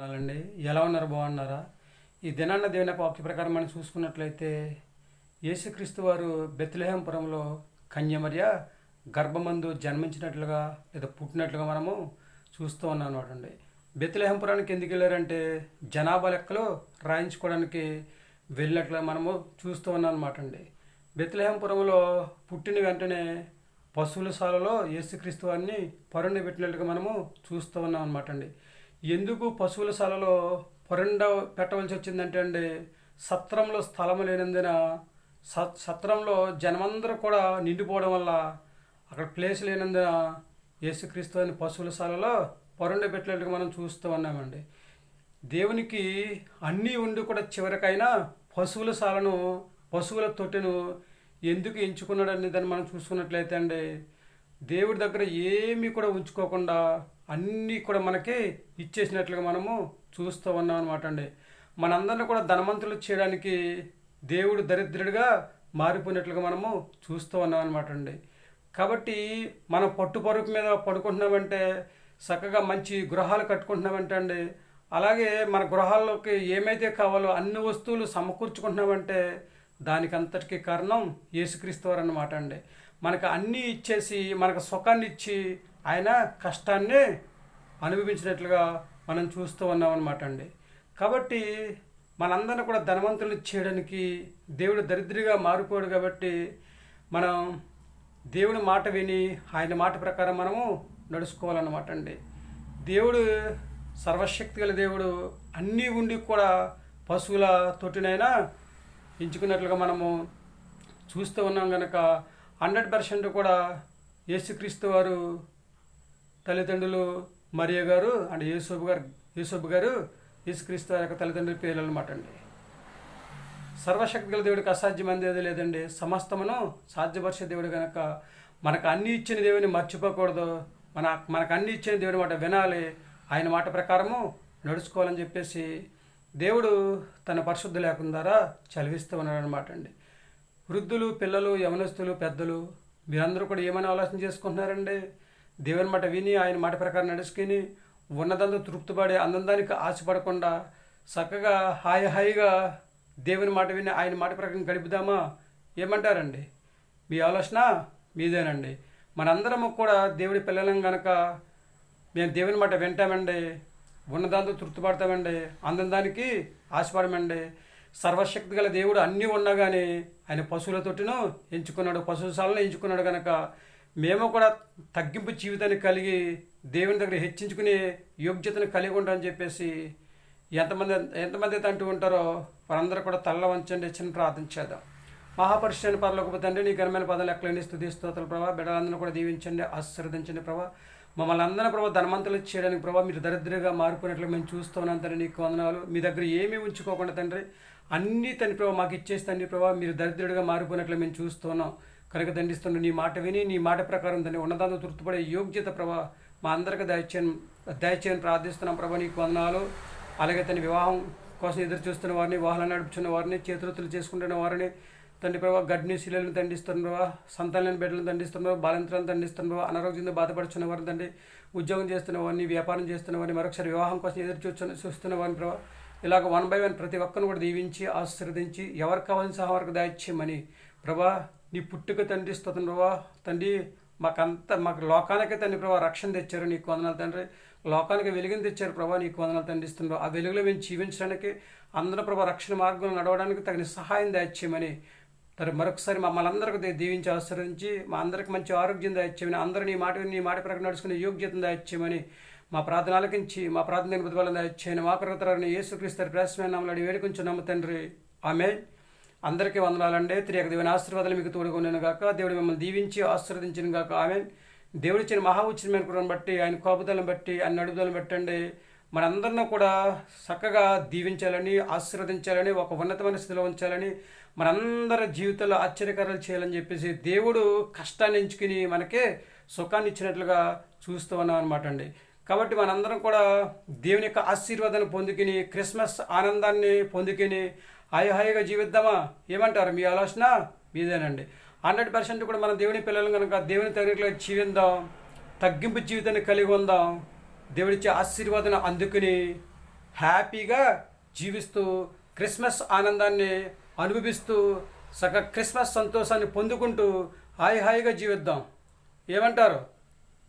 అండి, ఎలా ఉన్నారు? బాగున్నారా? ఈ దినాన్న దేవుని యొక్క వాక్య ప్రకారం మనం చూసుకున్నట్లయితే యేసుక్రీస్తు వారు బెత్లెహేంపురంలో కన్యమర్య గర్భమందు జన్మించినట్లుగా లేదా పుట్టినట్లుగా మనము చూస్తూ ఉన్నాం అనమాట అండి. బెత్లెహేంపురానికి ఎందుకు వెళ్ళారంటే జనాభా లెక్కలు రాయించుకోవడానికి వెళ్ళినట్లుగా మనము చూస్తూ ఉన్నాం అనమాట అండి. బెత్లెహేంపురంలో పుట్టిన వెంటనే పశువుల శాలలో యేసుక్రీస్తు వారిని పరుండి పెట్టినట్లుగా మనము చూస్తూ ఉన్నాం అనమాట అండి. ఎందుకు పశువుల శాలలో పొరండ పెట్టవలసి వచ్చిందంటే అండి, సత్రంలో స్థలం లేనందున సత్రంలో జనమందరూ కూడా నిండిపోవడం వల్ల అక్కడ ప్లేస్ లేనందున యేసుక్రీస్తు అని పశువుల శాలలో పొరండ పెట్టినట్టుగా మనం చూస్తూ ఉన్నామండి. దేవునికి అన్నీ ఉండి కూడా చివరికైనా పశువుల శాలను పశువుల తొట్టెను ఎందుకు ఎంచుకున్నాడని దాన్ని మనం చూసుకున్నట్లయితే అండి, దేవుడి దగ్గర ఏమీ కూడా ఉంచుకోకుండా అన్నీ కూడా మనకి ఇచ్చేసినట్లుగా మనము చూస్తూ ఉన్నాం అనమాట అండి. మనందరిని కూడా ధనవంతులు చేయడానికి దేవుడు దరిద్రుడిగా మారిపోయినట్లుగా మనము చూస్తూ ఉన్నాం అనమాట అండి. కాబట్టి మనం పరుపు మీద పడుకుంటున్నామంటే, చక్కగా మంచి గృహాలు కట్టుకుంటున్నామంటే అండి, అలాగే మన గృహాల్లోకి ఏమైతే కావాలో అన్ని వస్తువులు సమకూర్చుకుంటున్నామంటే దానికి అంతటికీ కారణం యేసుక్రీస్తు వారు అన్నమాట అండి. మనకు అన్నీ ఇచ్చేసి మనకు సుఖాన్ని ఇచ్చి ఆయన కష్టాన్ని అనుభవించినట్లుగా మనం చూస్తూ ఉన్నాం అన్నమాట అండి. కాబట్టి మనందరిని కూడా ధనవంతులు చేయడానికి దేవుడు దరిద్రిగా మారిపోయాడు. కాబట్టి మనం దేవుని మాట విని ఆయన మాట ప్రకారం మనము నడుచుకోవాలన్నమాట అండి. దేవుడు సర్వశక్తి గల దేవుడు, అన్నీ ఉండి కూడా పశువుల తొట్టినైనా ఎంచుకున్నట్లుగా మనము చూస్తూ ఉన్నాం కనుక 100% కూడా యేసుక్రీస్తు వారు తల్లిదండ్రులు మరియ గారు అండ్ యేసోబు గారు యేసుక్రీస్తు వారి యొక్క తల్లిదండ్రుల పేర్లు అనమాట అండి. సర్వశక్తి గల దేవుడికి అసాధ్యమైనది ఏది లేదండి. సమస్తమును సాధ్యపరిచే దేవుడు కనుక మనకు అన్ని ఇచ్చిన దేవుని మర్చిపోకూడదు. మనకు అన్ని ఇచ్చిన దేవుని మాట వినాలి, ఆయన మాట ప్రకారము నడుచుకోవాలని చెప్పేసి దేవుడు తన పరిశుద్ధ లేఖనం ద్వారా చదివిస్తూ ఉన్నాడు అనమాట అండి. వృద్ధులు, పిల్లలు, యవనస్తులు, పెద్దలు మీరందరూ కూడా ఏమైనా ఆలోచన చేసుకుంటున్నారండి? దేవుని మాట విని ఆయన మాట ప్రకారం నడుచుకుని ఉన్నదంతా తృప్తిపడి అందందానికి ఆశపడకుండా చక్కగా హాయిగా దేవుని మాట విని ఆయన మాట ప్రకారం గడుపుదామా? ఏమంటారండి? మీ ఆలోచన మీదేనండి. మనందరము కూడా దేవుడి పిల్లలం కనుక మేము దేవుని మాట వింటామండి, ఉన్నదాంతో తృప్తిపడతామండి, అందందానికి ఆశపడమండి. సర్వశక్తి గల దేవుడు అన్నీ ఉన్నా కానీ ఆయన పశువుల తొట్టిను ఎంచుకున్నాడు, పశుశాలను ఎంచుకున్నాడు కనుక మేము కూడా తగ్గింపు జీవితాన్ని కలిగి దేవుని దగ్గర హెచ్చించుకునే యోగ్యతను కలిగి ఉంటామని చెప్పేసి ఎంతమంది అయితే అంటూ ఉంటారో వారందరూ కూడా తల్ల వంచండి, చిన్న ప్రార్థన చేద్దాం. మహాపరిశుద్ధైన పరలోకపు తండ్రి, నీ ఘనమైన పదాలు ఎక్కలేని స్తుతి స్తోత్రాలు ప్రభావ. బిడ్డలందరూ కూడా దీవించండి, ఆశీర్వదించండి ప్రభావ. మమ్మల్ని అందరూ ప్రభావ ధనవంతులు చేయడానికి ప్రభావ మీరు దరిద్రంగా మారిపోయినట్లు మేము చూస్తున్నాం తండ్రి. నీకు వందనాలు. మీ దగ్గర ఏమీ ఉంచుకోకుండా తండ్రి అన్నీ తండ్రి ప్రభావ మాకు ఇచ్చేసి తండ్రి ప్రభావ మీరు దరిద్రుడిగా మారిపోయినట్లు మేము చూస్తున్నాం కనుక దండిస్తున్నాం. నీ మాట విని నీ మాట ప్రకారం తండ్రి ఉన్నదాంతో తృప్తిపడే యోగ్యత ప్రభావ మా అందరికీ దయచేయని ప్రార్థిస్తున్నాం ప్రభావ. నీకు వందనాలు. అలాగే తండ్రి వివాహం కోసం ఎదురు చూస్తున్న వారిని, వాహనాలు నడుపుతున్న వారిని, చేతులెత్తులు చేసుకుంటున్న వారిని తండ్రి ప్రభావ, గర్భిణీ శిలను దండిస్తున్నారు, సంతానాన్ని బిడ్డలను దండిస్తున్నారు, బాలింతలను దండిస్తున్నారు, అనారోగ్యంతో బాధపడుతున్న వారిని తండ్రి, ఉద్యోగం చేస్తున్న వారిని, వ్యాపారం చేస్తున్న వారిని, మరొకసారి వివాహం కోసం ఎదురు చూస్తున్న వారిని ప్రభావ ఇలాగ 1 by 1 ప్రతి ఒక్కరిని కూడా దీవించి ఆశీర్వదించి ఎవరికి కావాల్సిన సహాయం దాయిచ్చేయమని ప్రభా. నీ పుట్టుక తండ్రి స్తోత్రం ప్రభా. తండ్రి మాకు లోకానికే తండ్రి ప్రభావ రక్షణ తెచ్చారు, నీకు వందనాలు తండ్రి. లోకానికి వెలుగుని తెచ్చారు ప్రభా, నీకు వందనాలు తండ్రిస్తున్నారు. ఆ వెలుగులో మేము జీవించడానికి అందరూ ప్రభావ రక్షణ మార్గంలో నడవడానికి తగిన సహాయం దాయిచ్చేయమని మరొకసారి మమ్మల్ని అందరికీ దీవించి ఆశీర్వదించి మా అందరికి మంచి ఆరోగ్యం దాయిచ్చేయమని, అందరూ నీ మాట ప్రకారం నడుచుకునే యోగ్యతను దాయిచ్చేయమని మా ప్రార్థన ఆలకించి మా ప్రార్థన బుద్ధులను దాయిచ్చేయని మా కృతరాన్ని యేసుక్రీస్తు ప్రశ్న నామలాడి వేడుకొంచున్నాము తండ్రి. ఆమేన్. అందరికీ వందనాలండి. త్రియక దేవుని ఆశీర్వాదాలు మీకు తోడుకొనేను గాక. దేవుడు మిమ్మల్ని దీవించి ఆశీర్వదించిన గాక. ఆమేన్. దేవుడిచ్చిన మహా ఉచితమైన కృపను బట్టి, ఆయన కోపదలను బట్టి, ఆయన నడుపుదలను బట్టండి మనందరినీ కూడా చక్కగా దీవించాలని, ఆశీర్వదించాలని, ఒక ఉన్నతమైన స్థితిలో ఉంచాలని, మనందరి జీవితంలో ఆశ్చర్యకరాలు చేయాలని చెప్పేసి దేవుడు కష్టాన్ని ఎంచుకుని మనకే సుఖాన్ని ఇచ్చినట్లుగా చూస్తూ ఉన్నాం అనమాట అండి. కాబట్టి మనందరం కూడా దేవుని యొక్క ఆశీర్వాదాన్ని పొందుకుని, క్రిస్మస్ ఆనందాన్ని పొందుకుని హాయిగా జీవిద్దామా? ఏమంటారు? మీ ఆలోచన మీదేనండి. 100% కూడా మనం దేవుని పిల్లలు కనుక దేవుని తగినట్లుగా జీవిద్దాం, తగ్గింపు జీవితాన్ని కలిగి ఉందాం, దేవుడిచ్చే ఆశీర్వాదాన్ని అందుకుని హ్యాపీగా జీవిస్తూ క్రిస్మస్ ఆనందాన్ని అనుభవిస్తూ క్రిస్మస్ సంతోషాన్ని పొందుకుంటూ హాయిగా జీవిద్దాం. ఏమంటారు?